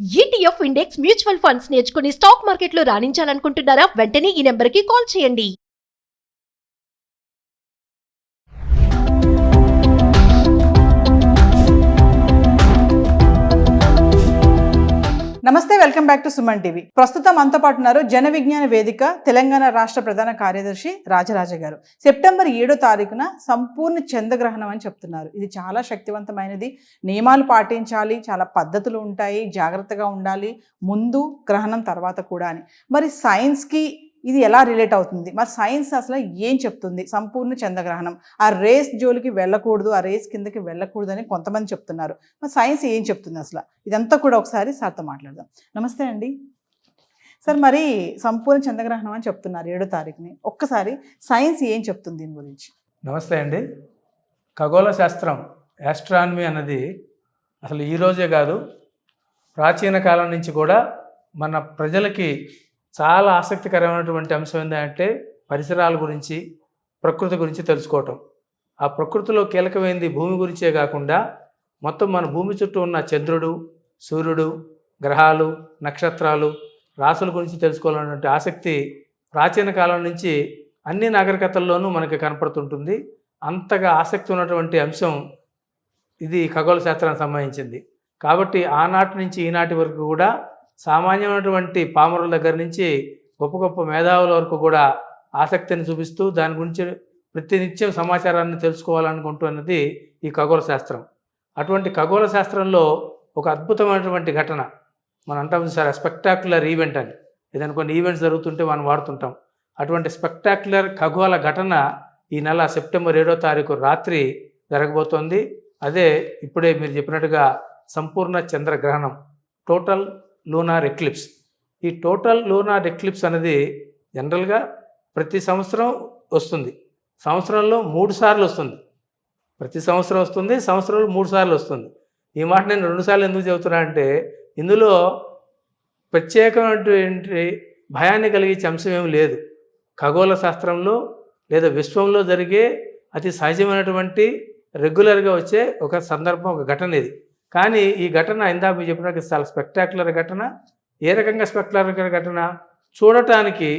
ETF index mutual funds నేర్చుకుని stock మార్కెట్లో రాణించాలనుకుంటున్నారా? వెంటనే ఈ నెంబర్కి కాల్ చేయండి. నమస్తే, welcome back to Suman TV. ప్రస్తుతం మనతో పాటు ఉన్నారు జన విజ్ఞాన వేదిక తెలంగాణ రాష్ట్ర ప్రధాన కార్యదర్శి రాజరాజ గారు. సెప్టెంబర్ 7వ తారీఖున సంపూర్ణ చంద్రగ్రహణం అని చెప్తున్నారు. ఇది చాలా శక్తివంతమైనది. నియమాలు పాటించాలి, చాలా పద్ధతులు ఉంటాయి, జాగ్రత్తగా ఉండాలి, ముందు గ్రహణం తర్వాత కూడా అని. మరి సైన్స్కి ఇది ఎలా రిలేట్ అవుతుంది? మరి సైన్స్ అసలు ఏం చెప్తుంది? సంపూర్ణ చంద్రగ్రహణం, ఆ రేస్ జోలికి వెళ్ళకూడదు, ఆ రేస్ కిందకి వెళ్ళకూడదు అని కొంతమంది చెప్తున్నారు. మరి సైన్స్ ఏం చెప్తుంది అసలు? ఇదంతా కూడా ఒకసారి సార్తో మాట్లాడదాం. నమస్తే అండి సార్. మరి సంపూర్ణ చంద్రగ్రహణం అని చెప్తున్నారు 7వ తారీఖుని. ఒక్కసారి సైన్స్ ఏం చెప్తుంది దీని గురించి? నమస్తే అండి. ఖగోళ శాస్త్రం, యాస్ట్రానమీ అన్నది అసలు ఈరోజే కాదు, ప్రాచీన కాలం నుంచి కూడా మన ప్రజలకి చాలా ఆసక్తికరమైనటువంటి అంశం ఏంటంటే పరిసరాల గురించి, ప్రకృతి గురించి తెలుసుకోవటం. ఆ ప్రకృతిలో కీలకమైనది భూమి గురించే కాకుండా మొత్తం మన భూమి చుట్టూ ఉన్న చంద్రుడు, సూర్యుడు, గ్రహాలు, నక్షత్రాలు, రాసుల గురించి తెలుసుకోవాలన్నటువంటి ఆసక్తి ప్రాచీన కాలం నుంచి అన్ని నాగరికతల్లోనూ మనకి కనపడుతుంటుంది. అంతగా ఆసక్తి ఉన్నటువంటి అంశం ఇది ఖగోళ శాస్త్రానికి సంబంధించింది. కాబట్టి ఆనాటి నుంచి ఈనాటి వరకు కూడా సామాన్యమైనటువంటి పామరుల దగ్గర నుంచి గొప్ప గొప్ప మేధావుల వరకు కూడా ఆసక్తిని చూపిస్తూ దాని గురించి ప్రతినిత్యం సమాచారాన్ని తెలుసుకోవాలనుకుంటున్నది ఈ ఖగోళ శాస్త్రం. అటువంటి ఖగోళ శాస్త్రంలో ఒక అద్భుతమైనటువంటి ఘటన మనం అంటాం సార్, స్పెక్టాక్యులర్ ఈవెంట్ అని. ఏదైనా కొన్ని ఈవెంట్స్ జరుగుతుంటే మనం వాడుతుంటాం. అటువంటి స్పెక్టాక్యులర్ ఖగోళ ఘటన ఈ నెల సెప్టెంబర్ 7వ తారీఖు రాత్రి జరగబోతోంది. అదే ఇప్పుడే మీరు చెప్పినట్టుగా సంపూర్ణ చంద్రగ్రహణం, టోటల్ లూనార్ ఎక్లిప్స్. ఈ టోటల్ లూనార్ ఎక్లిప్స్ అనేది జనరల్గా ప్రతి సంవత్సరం వస్తుంది. సంవత్సరంలో 3 సార్లు వస్తుంది. ప్రతి సంవత్సరం వస్తుంది, సంవత్సరంలో 3 సార్లు వస్తుంది. ఈ మాట నేను 2 సార్లు ఎందుకు చెబుతున్నా అంటే ఇందులో ప్రత్యేకమైనటువంటి భయాన్ని కలిగించే అంశం ఏమి లేదు. ఖగోళ శాస్త్రంలో లేదా విశ్వంలో జరిగే అతి సహజమైనటువంటి రెగ్యులర్గా వచ్చే ఒక సందర్భం, ఒక ఘటన ఇది. కానీ ఈ ఘటన ఇందాక మీరు చెప్పినట్టు చాలా స్పెక్టాక్యులర్ ఘటన. ఏ రకంగా స్పెక్టాక్యులర్ ఘటన? చూడటానికి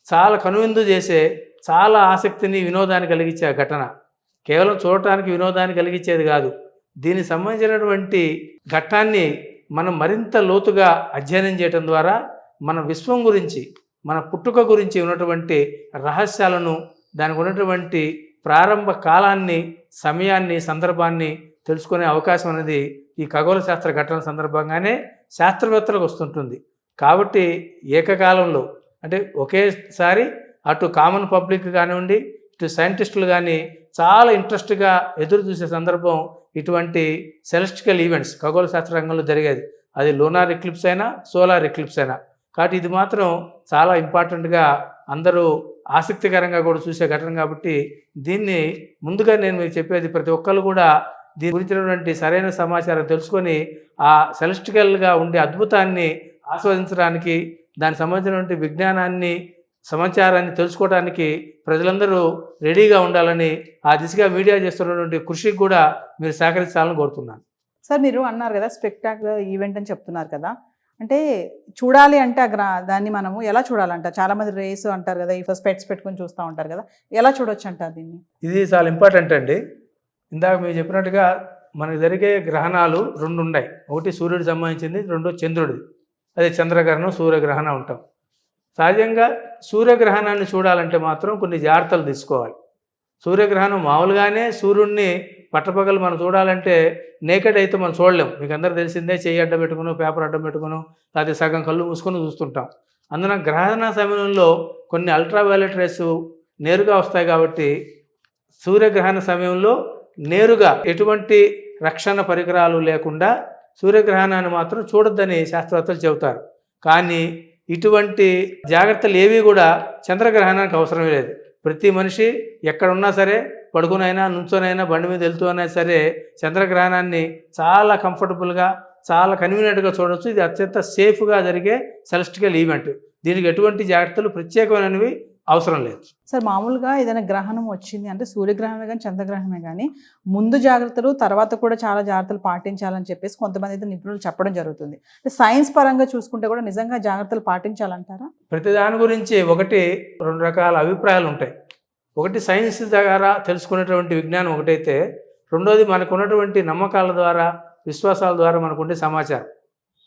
చాలా కనువిందు చేసే, చాలా ఆసక్తిని, వినోదాన్ని కలిగించే ఘటన. కేవలం చూడటానికి వినోదాన్ని కలిగించేది కాదు. దీనికి సంబంధించినటువంటి ఘట్టాన్ని మనం మరింత లోతుగా అధ్యయనం చేయడం ద్వారా మన విశ్వం గురించి, మన పుట్టుక గురించి ఉన్నటువంటి రహస్యాలను, దానికి ఉన్నటువంటి ప్రారంభ కాలాన్ని, సమయాన్ని, సందర్భాన్ని తెలుసుకునే అవకాశం అనేది ఈ ఖగోళ శాస్త్ర ఘటన సందర్భంగానే శాస్త్రవేత్తలకు వస్తుంటుంది. కాబట్టి ఏకకాలంలో అంటే ఒకేసారి అటు కామన్ పబ్లిక్ కానివ్వండి, ఇటు సైంటిస్టులు కానీ చాలా ఇంట్రెస్ట్గా ఎదురు చూసే సందర్భం ఇటువంటి సెలెస్టికల్ ఈవెంట్స్ ఖగోళ శాస్త్ర రంగంలో జరిగేది. అది లూనార్ ఎక్లిప్స్ అయినా, సోలార్ ఎక్లిప్స్ అయినా. కాబట్టి ఇది మాత్రం చాలా ఇంపార్టెంట్గా అందరూ ఆసక్తికరంగా కూడా చూసే ఘటన. కాబట్టి దీన్ని ముందుగా నేను మీకు చెప్పేది, ప్రతి ఒక్కరు కూడా దీని గురించినటువంటి సరైన సమాచారం తెలుసుకొని ఆ సెలెస్టికల్గా ఉండే అద్భుతాన్ని ఆస్వాదించడానికి, దానికి సంబంధించినటువంటి విజ్ఞానాన్ని, సమాచారాన్ని తెలుసుకోవడానికి ప్రజలందరూ రెడీగా ఉండాలని, ఆ దిశగా మీడియా చేస్తున్నటువంటి కృషికి కూడా మీరు సహకరించాలని కోరుతున్నాను. సార్, మీరు అన్నారు కదా స్పెక్టాక్యులర్ ఈవెంట్ అని చెప్తున్నారు కదా, అంటే చూడాలి అంటే దాన్ని మనము ఎలా చూడాలంట? చాలామంది రేసు అంటారు కదా, ఈ స్పెట్స్ పెట్టుకొని చూస్తూ ఉంటారు కదా, ఎలా చూడొచ్చు అంటారు దీన్ని? ఇది చాలా ఇంపార్టెంట్ అండి. ఇందాక మీరు చెప్పినట్టుగా మనకు జరిగే గ్రహణాలు 2 ఉన్నాయి. ఒకటి సూర్యుడికి సంబంధించింది, 2 చంద్రుడిది. అదే చంద్రగ్రహణం, సూర్యగ్రహణం ఉంటాం. సహజంగా సూర్యగ్రహణాన్ని చూడాలంటే మాత్రం కొన్ని జాగ్రత్తలు తీసుకోవాలి. సూర్యగ్రహణం మామూలుగానే సూర్యుడిని పట్టపగలు మనం చూడాలంటే నేకెడ్ అయితే మనం చూడలేం. మీకు అందరూ తెలిసిందే, చెయ్యి అడ్డం పెట్టుకుని, పేపర్ అడ్డం పెట్టుకుని, లేకపోతే సగం కళ్ళు మూసుకొని చూస్తుంటాం. అందున గ్రహణ సమయంలో కొన్ని అల్ట్రావైలెట్ రేస్ నేరుగా వస్తాయి. కాబట్టి సూర్యగ్రహణ సమయంలో నేరుగా ఎటువంటి రక్షణ పరికరాలు లేకుండా సూర్యగ్రహణాన్ని మాత్రం చూడొద్దని శాస్త్రవేత్తలు చెబుతారు. కానీ ఇటువంటి జాగ్రత్తలు ఏవి కూడా చంద్రగ్రహణానికి అవసరం లేదు. ప్రతి మనిషి ఎక్కడున్నా సరే, పడుకునైనా, నుంచోనైనా, బండి మీద వెళ్తూ అయినా సరే చంద్రగ్రహణాన్ని చాలా కంఫర్టబుల్గా, చాలా కన్వీనియంట్గా చూడవచ్చు. ఇది అత్యంత సేఫ్గా జరిగే సెలెస్టికల్ ఈవెంట్. దీనికి ఎటువంటి జాగ్రత్తలు ప్రత్యేకమైనవి అవసరం లేదు. సార్ మామూలుగా ఏదైనా గ్రహణం వచ్చింది అంటే సూర్యగ్రహణమే కానీ చంద్రగ్రహణమే కానీ ముందు జాగ్రత్తలు తర్వాత కూడా చాలా జాగ్రత్తలు పాటించాలని చెప్పేసి కొంతమంది అయితే నిపుణులు చెప్పడం జరుగుతుంది. అంటే సైన్స్ పరంగా చూసుకుంటే కూడా నిజంగా జాగ్రత్తలు పాటించాలంటారా? ప్రతి దాని గురించి ఒకటి రెండు రకాల అభిప్రాయాలు ఉంటాయి. ఒకటి సైన్స్ ద్వారా తెలుసుకునేటువంటి విజ్ఞానం ఒకటైతే, రెండోది మనకు ఉన్నటువంటి నమ్మకాల ద్వారా విశ్వాసాల ద్వారా మనకుండే సమాచారం.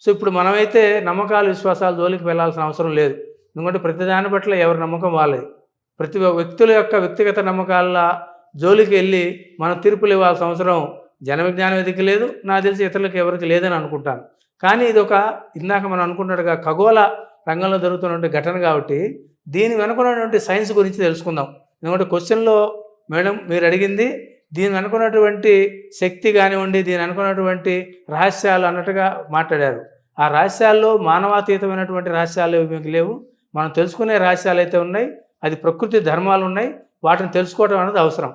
సో ఇప్పుడు మనమైతే నమ్మకాలు విశ్వాసాల జోలికి వెళ్ళాల్సిన అవసరం లేదు. ఎందుకంటే ప్రతి దాని పట్ల ఎవరి నమ్మకం వాళ్ళది. ప్రతి వ్యక్తుల యొక్క వ్యక్తిగత నమ్మకాల జోలికి వెళ్ళి మనం తీర్పులు ఇవ్వాల్సిన అవసరం జన విజ్ఞాన వేదిక లేదు, నాకు తెలిసి ఇతరులకు ఎవరికి లేదని అనుకుంటాను. కానీ ఇది ఒక ఇందాక మనం అనుకున్నట్టుగా ఖగోళ రంగంలో జరుగుతున్నటువంటి ఘటన కాబట్టి దీని వెనుకున్నటువంటి సైన్స్ గురించి తెలుసుకుందాం. ఎందుకంటే క్వశ్చన్లో మేడం మీరు అడిగింది దీని అనుకున్నటువంటి శక్తి కానివ్వండి, దీని అనుకున్నటువంటి రహస్యాలు అన్నట్టుగా మాట్లాడారు. ఆ రహస్యాల్లో మానవాతీతమైనటువంటి రహస్యాలు మీకు లేవు. మనం తెలుసుకునే రహస్యాలు అయితే ఉన్నాయి, అది ప్రకృతి ధర్మాలు ఉన్నాయి, వాటిని తెలుసుకోవడం అనేది అవసరం.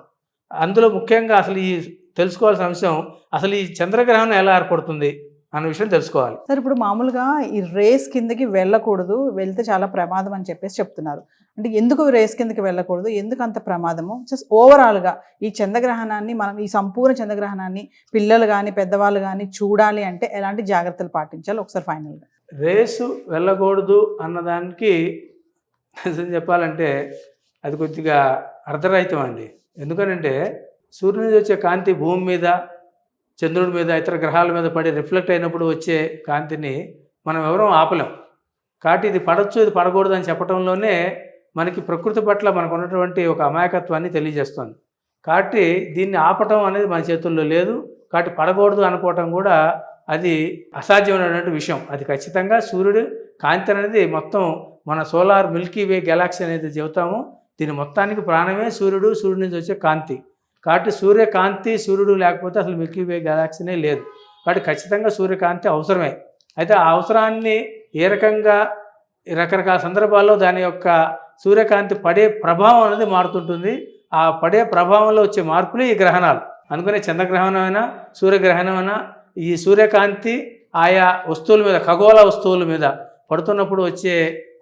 అందులో ముఖ్యంగా అసలు ఈ తెలుసుకోవాల్సిన అంశం అసలు ఈ చంద్రగ్రహణం ఎలా ఏర్పడుతుంది అన్న విషయం తెలుసుకోవాలి. సార్ ఇప్పుడు మామూలుగా ఈ రేస్ కిందకి వెళ్ళకూడదు, వెళ్తే చాలా ప్రమాదం అని చెప్పేసి చెప్తున్నారు. అంటే ఎందుకు రేస్ కిందకి వెళ్ళకూడదు, ఎందుకు అంత ప్రమాదము? జస్ట్ ఓవరాల్గా ఈ చంద్రగ్రహణాన్ని మనం ఈ సంపూర్ణ చంద్రగ్రహణాన్ని పిల్లలు కానీ పెద్దవాళ్ళు కానీ చూడాలి అంటే ఎలాంటి జాగ్రత్తలు పాటించాలి ఒకసారి ఫైనల్గా? రేసు వెళ్ళకూడదు అన్నదానికి నిజం చెప్పాలంటే అది కొద్దిగా అర్ధరహితం అండి. ఎందుకనంటే సూర్యుని నుంచి వచ్చే కాంతి భూమి మీద, చంద్రుడి మీద, ఇతర గ్రహాల మీద పడి రిఫ్లెక్ట్ అయినప్పుడు వచ్చే కాంతిని మనం ఎవరూ ఆపలేం. కాబట్టి ఇది పడవచ్చు ఇది పడకూడదు అని చెప్పడంలోనే మనకి ప్రకృతి పట్ల మనకు ఉన్నటువంటి ఒక అమాయకత్వాన్ని తెలియజేస్తుంది. కాబట్టి దీన్ని ఆపటం అనేది మన చేతుల్లో లేదు. కాబట్టి పడకూడదు అనుకోవటం కూడా అది అసాధ్యమైనటువంటి విషయం. అది ఖచ్చితంగా సూర్యుడు కాంతి అనేది మొత్తం మన సోలార్ మిల్కీ వే గెలాక్సీ అనేది చెబుతాము. దీని మొత్తానికి ప్రాణమే సూర్యుడు, సూర్యుడి నుంచి వచ్చే కాంతి. కాబట్టి సూర్యకాంతి సూర్యుడు లేకపోతే అసలు మిల్కీ వే గెలాక్సీనే లేదు. కాబట్టి ఖచ్చితంగా సూర్యకాంతి అవసరమే. అయితే ఆ అవసరాన్ని ఏ రకంగా రకరకాల సందర్భాల్లో దాని యొక్క సూర్యకాంతి పడే ప్రభావం అనేది మారుతుంటుంది. ఆ పడే ప్రభావంలో వచ్చే మార్పులు ఈ గ్రహణాలు. అందుకనే చంద్రగ్రహణమైనా సూర్యగ్రహణమైనా ఈ సూర్యకాంతి ఆయా వస్తువుల మీద, ఖగోళ వస్తువుల మీద పడుతున్నప్పుడు వచ్చే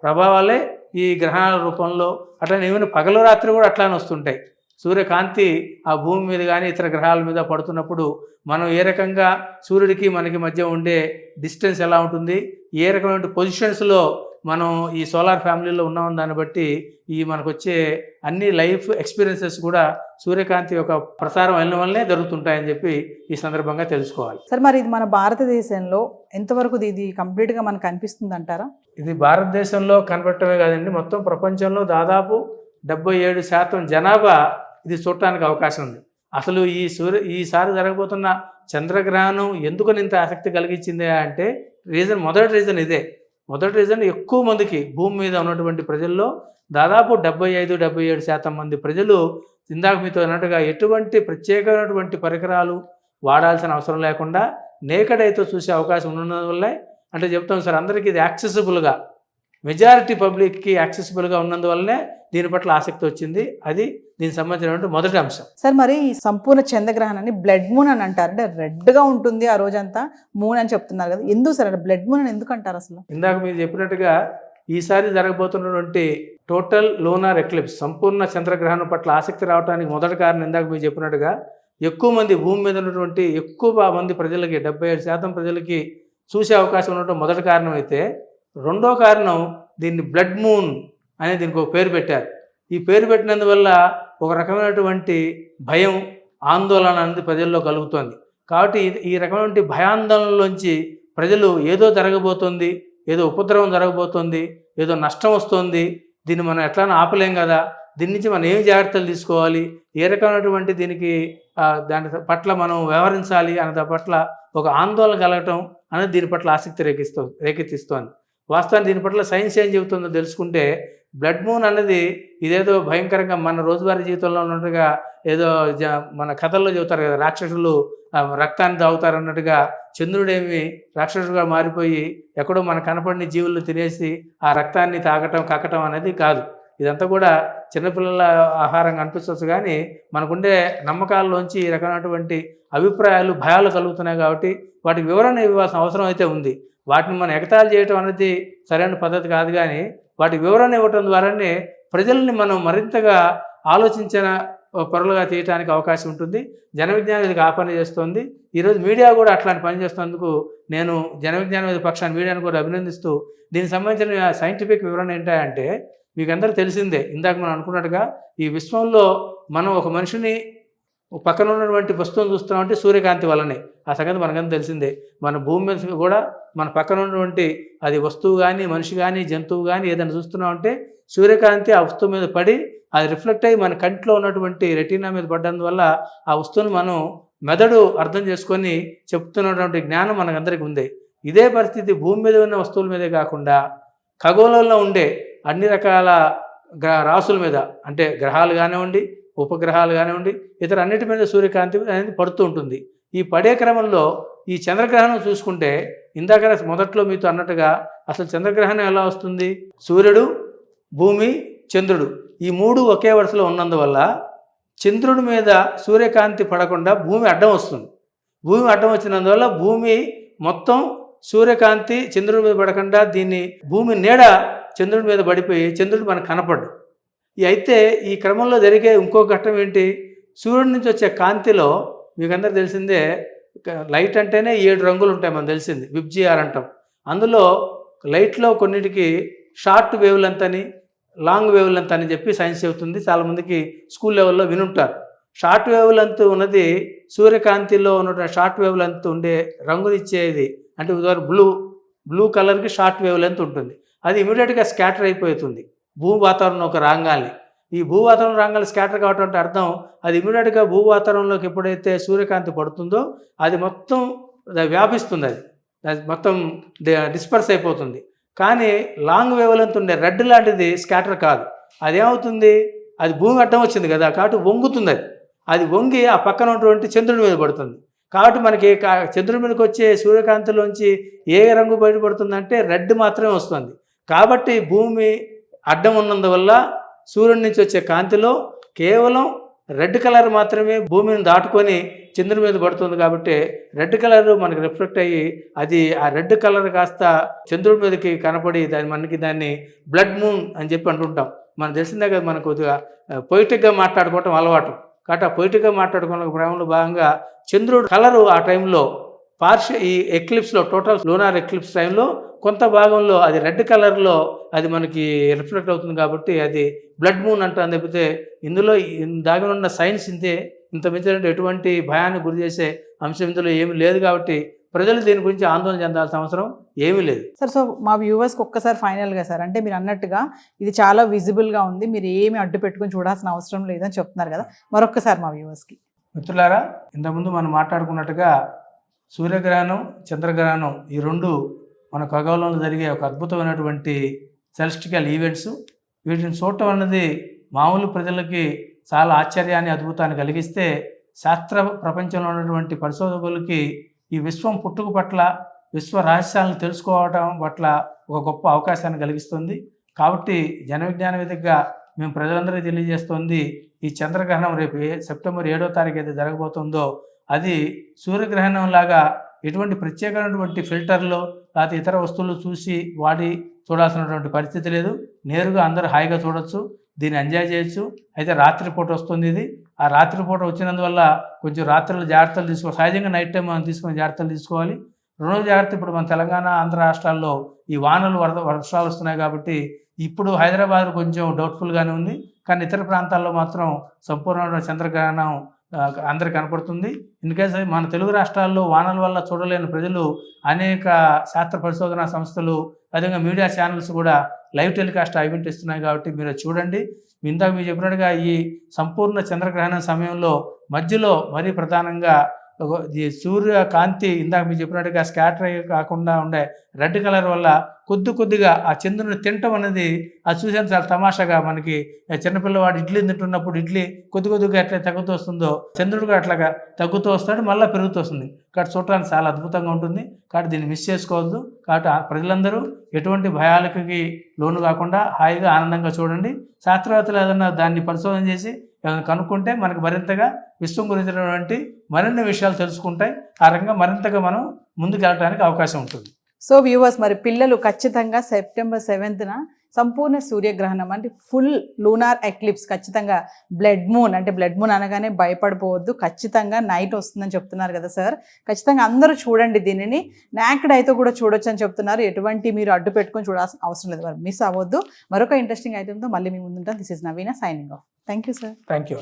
ప్రభావాలే ఈ గ్రహణాల రూపంలో అట్లనే ఈవెన్ పగలు రాత్రి కూడా అట్లానే వస్తుంటాయి. సూర్యకాంతి ఆ భూమి మీద కానీ ఇతర గ్రహాల మీద పడుతున్నప్పుడు మనం ఏ రకంగా సూర్యుడికి మనకి మధ్య ఉండే డిస్టెన్స్ ఎలా ఉంటుంది, ఏ రకమైన పొజిషన్స్లో మనం ఈ సోలార్ ఫ్యామిలీలో ఉన్నామని దాన్ని బట్టి ఈ మనకు వచ్చే అన్ని లైఫ్ ఎక్స్పీరియన్సెస్ కూడా సూర్యకాంతి యొక్క ప్రసారం అయిన వల్లనే జరుగుతుంటాయని చెప్పి ఈ సందర్భంగా తెలుసుకోవాలి. సార్ మరి ఇది మన భారతదేశంలో ఎంతవరకు ఇది కంప్లీట్గా మనకు కనిపిస్తుంది అంటారా? ఇది భారతదేశంలో కనపడటమే కాదండి, మొత్తం ప్రపంచంలో దాదాపు 77% జనాభా ఇది చూడటానికి అవకాశం ఉంది. అసలు ఈసారి జరగబోతున్న చంద్రగ్రహణం ఎందుకు ఇంత ఆసక్తి కలిగించింది అంటే మొదటి రీజన్ ఇదే. మొదటి రీజన్ ఎక్కువ మందికి భూమి మీద ఉన్నటువంటి ప్రజల్లో దాదాపు 75-77% మంది ప్రజలు ఇందాక మీతో అన్నట్టుగా ఎటువంటి ప్రత్యేకమైనటువంటి పరికరాలు వాడాల్సిన అవసరం లేకుండా నేకడైతే చూసే అవకాశం ఉన్నందువల్లే అంటే చెప్తాం సార్, అందరికీ ఇది యాక్సెసిబుల్గా, మెజారిటీ పబ్లిక్కి యాక్సెసిబుల్గా ఉన్నందువల్లనే దీని పట్ల ఆసక్తి వచ్చింది. అది దీనికి సంబంధించినటువంటి మొదటి అంశం. సార్ మరి ఈ సంపూర్ణ చంద్రగ్రహణాన్ని బ్లడ్ మూన్ అని అంటారు. అంటే రెడ్గా ఉంటుంది ఆ రోజంతా మూన్ అని చెప్తున్నారు కదా, ఎందుకు సార్ అంటే బ్లడ్ మూన్ అని ఎందుకు అంటారు అసలు? ఇందాక మీరు చెప్పినట్టుగా ఈసారి జరగబోతున్నటువంటి టోటల్ లూనార్ ఎక్లిప్స్, సంపూర్ణ చంద్రగ్రహణం పట్ల ఆసక్తి రావడానికి మొదటి కారణం ఇందాక మీరు చెప్పినట్టుగా ఎక్కువ మంది భూమి మీద ఉన్నటువంటి ఎక్కువ మంది ప్రజలకి 77% ప్రజలకి చూసే అవకాశం ఉండటం మొదటి కారణం అయితే, రెండో కారణం దీన్ని బ్లడ్ మూన్ అనే దీనికి ఒక పేరు పెట్టారు. ఈ పేరు పెట్టినందువల్ల ఒక రకమైనటువంటి భయం, ఆందోళన అనేది ప్రజల్లో కలుగుతుంది. కాబట్టి ఈ రకమైనటువంటి భయాందోళనలోంచి ప్రజలు ఏదో జరగబోతోంది, ఏదో ఉపద్రవం జరగబోతోంది, ఏదో నష్టం వస్తుంది, దీన్ని మనం ఎట్లానో ఆపలేం కదా, దీని నుంచి మనం ఏం జాగ్రత్తలు తీసుకోవాలి, ఏ రకమైనటువంటి దీనికి దాని పట్ల మనం వ్యవహరించాలి అనే దాని పట్ల ఒక ఆందోళన కలగటం అనేది దీని పట్ల ఆసక్తి రేకెత్తిస్తోంది. వాస్తవానికి దీని పట్ల సైన్స్ ఏం చెబుతుందో తెలుసుకుంటే, బ్లడ్ మూన్ అనేది ఇదేదో భయంకరంగా మన రోజువారీ జీవితంలో ఉన్నట్టుగా ఏదో మన కథల్లో చెబుతారు కదా, రాక్షసులు రక్తాన్ని తాగుతారు అన్నట్టుగా చంద్రుడేమి రాక్షసుడుగా మారిపోయి ఎక్కడో మన కనపడిన జీవులు తినేసి ఆ రక్తాన్ని తాగటం కక్కటం అనేది కాదు. ఇదంతా కూడా చిన్నపిల్లల ఆహారంగా అనిపించవచ్చు, కానీ మనకుండే నమ్మకాల్లోంచి ఈ రకమైనటువంటి అభిప్రాయాలు, భయాలు కలుగుతున్నాయి. కాబట్టి వాటికి వివరణ ఇవ్వాల్సిన అవసరం అయితే ఉంది. వాటిని మనం ఎగతాళి చేయటం అనేది సరైన పద్ధతి కాదు, కానీ వాటి వివరణ ఇవ్వటం ద్వారానే ప్రజల్ని మనం మరింతగా ఆలోచించిన పరులుగా తీయడానికి అవకాశం ఉంటుంది. జన విజ్ఞాన వేదిక ఆ పని చేస్తోంది. ఈరోజు మీడియా కూడా అట్లాంటి పని చేస్తున్నందుకు నేను జన విజ్ఞాన వేదిక పక్షాన్ని మీడియాను కూడా అభినందిస్తూ, దీనికి సంబంధించిన సైంటిఫిక్ వివరణ ఏంటంటే మీకు అందరూ తెలిసిందే, ఇందాక మనం అనుకున్నట్టుగా ఈ విశ్వంలో మనం ఒక మనిషిని పక్కన ఉన్నటువంటి వస్తువును చూస్తున్నామంటే సూర్యకాంతి వల్లనే. ఆ సంగతి మనకంతా తెలిసిందే. మన భూమి మీద కూడా మన పక్కన ఉన్నటువంటి అది వస్తువు కానీ మనిషి కానీ జంతువు కానీ ఏదైనా చూస్తున్నామంటే సూర్యకాంతి ఆ వస్తువు మీద పడి అది రిఫ్లెక్ట్ అయ్యి మన కంటిలో ఉన్నటువంటి రెటీనా మీద పడ్డందువల్ల ఆ వస్తువును మనం మెదడు అర్థం చేసుకొని చెప్తున్నటువంటి జ్ఞానం మనకందరికీ ఉంది. ఇదే పరిస్థితి భూమి మీద ఉన్న వస్తువుల మీదే కాకుండా ఖగోళంలో ఉండే అన్ని రకాల రాసుల మీద, అంటే గ్రహాలు కానివ్వండి, ఉపగ్రహాలు కానివ్వండి, ఇతర అన్నిటి మీద సూర్యకాంతి అనేది పడుతూ ఉంటుంది. ఈ పడే క్రమంలో ఈ చంద్రగ్రహణం చూసుకుంటే ఇందాక మొదట్లో మీతో అన్నట్టుగా అసలు చంద్రగ్రహణం ఎలా వస్తుంది? సూర్యుడు, భూమి, చంద్రుడు ఈ మూడు ఒకే వరుసలో ఉన్నందువల్ల చంద్రుడి మీద సూర్యకాంతి పడకుండా భూమి అడ్డం వస్తుంది. భూమి అడ్డం వచ్చినందువల్ల భూమి మొత్తం సూర్యకాంతి చంద్రుడి మీద పడకుండా దీన్ని భూమి నీడ చంద్రుడి మీద పడిపోయి చంద్రుడు మనకు కనపడ్డు. అయితే ఈ క్రమంలో జరిగే ఇంకో ఘట్టం ఏంటి? సూర్యుడి నుంచి వచ్చే కాంతిలో మీకు అందరూ తెలిసిందే, లైట్ అంటేనే 7 రంగులు ఉంటాయి మనకు తెలిసింది, విబ్జిఆర్ అంటాం. అందులో లైట్లో కొన్నిటికి షార్ట్ వేవ్ లెంత్ అని, లాంగ్ వేవ్ లెంత్ అని చెప్పి సైన్స్ చెబుతుంది. చాలామందికి స్కూల్ లెవెల్లో వినుంటారు. షార్ట్ వేవ్ లెంత్ ఉన్నది సూర్యకాంతిలో ఉన్న షార్ట్ వేవ్ లెంత్ ఉండే రంగునిచ్చేది, అంటే ఉదాహరణ బ్లూ కలర్కి షార్ట్ వేవ్ లెంత్ ఉంటుంది. అది ఇమీడియట్గా స్కాటర్ అయిపోతుంది భూ వాతావరణం ఒక రాంగాల్ని. ఈ భూ వాతావరణ రాంగాలు స్కాటర్ కావటం అంటే అర్థం అది ఇమీడియట్గా భూ వాతావరణంలోకి ఎప్పుడైతే సూర్యకాంతి పడుతుందో అది మొత్తం వ్యాపిస్తుంది, అది మొత్తం డిస్పర్స్ అయిపోతుంది. కానీ లాంగ్ వేవ్ లెంత్ ఉండే రెడ్ లాంటిది స్కాటర్ కాదు. అదేమవుతుంది? అది భూమి అడ్డం వచ్చింది కదా, కాబట్టి వంగుతుంది. అది వంగి ఆ పక్కన ఉన్నటువంటి చంద్రుడి మీద పడుతుంది. కాబట్టి మనకి చంద్రుడి మీదకి వచ్చే సూర్యకాంతిలోంచి ఏ రంగు బయటపడుతుందంటే రెడ్ మాత్రమే వస్తుంది. కాబట్టి భూమి అడ్డం ఉన్నందువల్ల సూర్యుడి నుంచి వచ్చే కాంతిలో కేవలం రెడ్ కలర్ మాత్రమే భూమిని దాటుకొని చంద్రుడి మీద పడుతుంది. కాబట్టి రెడ్ కలర్ మనకి రిఫ్లెక్ట్ అయ్యి అది ఆ రెడ్ కలర్ కాస్త చంద్రుడి మీదకి కనపడి దాన్ని బ్లడ్ మూన్ అని చెప్పి అంటుంటాం. మనకు తెలిసిందే కదా, మనకు కొద్దిగా పొయిటిక్గా మాట్లాడుకోవటం అలవాటు. కాబట్టి ఆ పొయిటిక్గా మాట్లాడుకున్న క్రమంలో భాగంగా చంద్రుడు కలరు ఆ టైంలో ఈ ఎక్లిప్స్లో, టోటల్ లూనార్ ఎక్లిప్స్ టైంలో కొంత భాగంలో అది రెడ్ కలర్లో అది మనకి రిఫ్లెక్ట్ అవుతుంది. కాబట్టి అది బ్లడ్ మూన్ అంటాను. తప్పితే ఇందులో దాగి ఉన్న సైన్స్ ఇంత మించిన ఎటువంటి భయాన్ని గురి చేసే అంశం ఇందులో ఏమీ లేదు. కాబట్టి ప్రజలు దీని గురించి ఆందోళన చెందాల్సిన అవసరం ఏమీ లేదు సార్. సో మా వ్యూవర్స్కి ఒక్కసారి ఫైనల్గా సార్, అంటే మీరు అన్నట్టుగా ఇది చాలా విజిబుల్గా ఉంది, మీరు ఏమి అడ్డు పెట్టుకుని చూడాల్సిన అవసరం లేదని చెప్తున్నారు కదా, మరొక్కసారి మా వ్యూవర్స్కి. మిత్రులారా, ఇంతకుముందు మనం మాట్లాడుకున్నట్టుగా సూర్యగ్రహణం, చంద్రగ్రహణం ఈ రెండు మన ఖగోళంలో జరిగే ఒక అద్భుతమైనటువంటి సెలెస్టికల్ ఈవెంట్స్. వీటిని చూడటం అన్నది మామూలు ప్రజలకి చాలా ఆశ్చర్యాన్ని, అద్భుతాన్ని కలిగిస్తే శాస్త్ర ప్రపంచంలో ఉన్నటువంటి పరిశోధకులకి ఈ విశ్వం పుట్టుక పట్ల, విశ్వ రహస్యాలను తెలుసుకోవడం పట్ల ఒక గొప్ప అవకాశాన్ని కలిగిస్తుంది. కాబట్టి జన విజ్ఞాన వేదికగా మేము ప్రజలందరికీ తెలియజేస్తుంది, ఈ చంద్రగ్రహణం రేపు సెప్టెంబర్ 7వ తారీఖు అయితే జరగబోతుందో అది సూర్యగ్రహణం లాగా ఎటువంటి ప్రత్యేకమైనటువంటి ఫిల్టర్లో లేకపోతే ఇతర వస్తువులు చూసి వాడి చూడాల్సినటువంటి పరిస్థితి లేదు. నేరుగా అందరూ హాయిగా చూడొచ్చు, దీన్ని ఎంజాయ్ చేయొచ్చు. అయితే రాత్రిపూట వస్తుంది ఇది. ఆ రాత్రిపూట వచ్చినందువల్ల కొంచెం రాత్రులు జాగ్రత్తలు తీసుకోవాలి. సహజంగా నైట్ టైం మనం తీసుకుని జాగ్రత్తలు తీసుకోవాలి. రెండో జాగ్రత్త, ఇప్పుడు మన తెలంగాణ, ఆంధ్ర రాష్ట్రాల్లో ఈ వానలు వర్షాలు వస్తున్నాయి కాబట్టి ఇప్పుడు హైదరాబాద్ కొంచెం డౌట్ఫుల్గానే ఉంది. కానీ ఇతర ప్రాంతాల్లో మాత్రం సంపూర్ణమైన చంద్రగ్రహణం అందరికి కనపడుతుంది. ఇన్కేస్ మన తెలుగు రాష్ట్రాల్లో వానల వల్ల చూడలేని ప్రజలు అనేక శాస్త్ర పరిశోధనా సంస్థలు, అదేవిధంగా మీడియా ఛానల్స్ కూడా లైవ్ టెలికాస్ట్ ఈవెంట్ ఇస్తున్నాయి. కాబట్టి మీరు చూడండి. ఇందాక మీరు చెప్పినట్టుగా ఈ సంపూర్ణ చంద్రగ్రహణం సమయంలో మధ్యలో మరీ ప్రధానంగా ఈ సూర్యకాంతి ఇందాక మీరు చెప్పినట్టుగా స్కాటర్ అయ్యి కాకుండా ఉండే రెడ్ కలర్ వల్ల కొద్దిగా ఆ చంద్రుని తినటం అనేది అది చూసేంత చాలా తమాషాగా, మనకి చిన్నపిల్లవాడు ఇడ్లీ తింటున్నప్పుడు ఇడ్లీ కొద్దిగా ఎట్లా తగ్గుతూ వస్తుందో చంద్రుడిగా అట్లాగా తగ్గుతూ వస్తాడు, మళ్ళీ పెరుగుతూ వస్తుంది. కాబట్టి చూడటానికి చాలా అద్భుతంగా ఉంటుంది. కాబట్టి దీన్ని మిస్ చేసుకోవద్దు. కాబట్టి ప్రజలందరూ ఎటువంటి భయాలకి లోను కాకుండా హాయిగా ఆనందంగా చూడండి. శాస్త్రవేత్తలు ఏదన్నా దాన్ని పరిశోధన చేసి ఏమైనా కనుక్కుంటే మనకు మరింతగా విశ్వం గురించినటువంటి మరిన్ని విషయాలు తెలుసుకుంటాయి. ఆ రకంగా మరింతగా మనం ముందుకు వెళ్ళడానికి అవకాశం ఉంటుంది. సో వ్యూవర్స్, మరి పిల్లలు ఖచ్చితంగా సెప్టెంబర్ 7న సంపూర్ణ సూర్యగ్రహణం అంటే ఫుల్ లూనార్ ఎక్లిప్స్, ఖచ్చితంగా బ్లడ్ మూన్ అంటే బ్లడ్ మూన్ అనగానే భయపడిపోవద్దు, ఖచ్చితంగా నైట్ వస్తుందని చెప్తున్నారు కదా సార్. ఖచ్చితంగా అందరూ చూడండి, దీనిని నాకెడ్ అయితే కూడా చూడొచ్చు అని చెప్తున్నారు. ఎటువంటి మీరు అడ్డు పెట్టుకొని చూడాల్సిన అవసరం లేదు, మరి మిస్ అవ్వద్దు. మరొక ఇంట్రెస్టింగ్ ఐటెంతో మళ్ళీ మీ ముందుంటాం. This is Naveena signing off. Thank you sir. Thank you.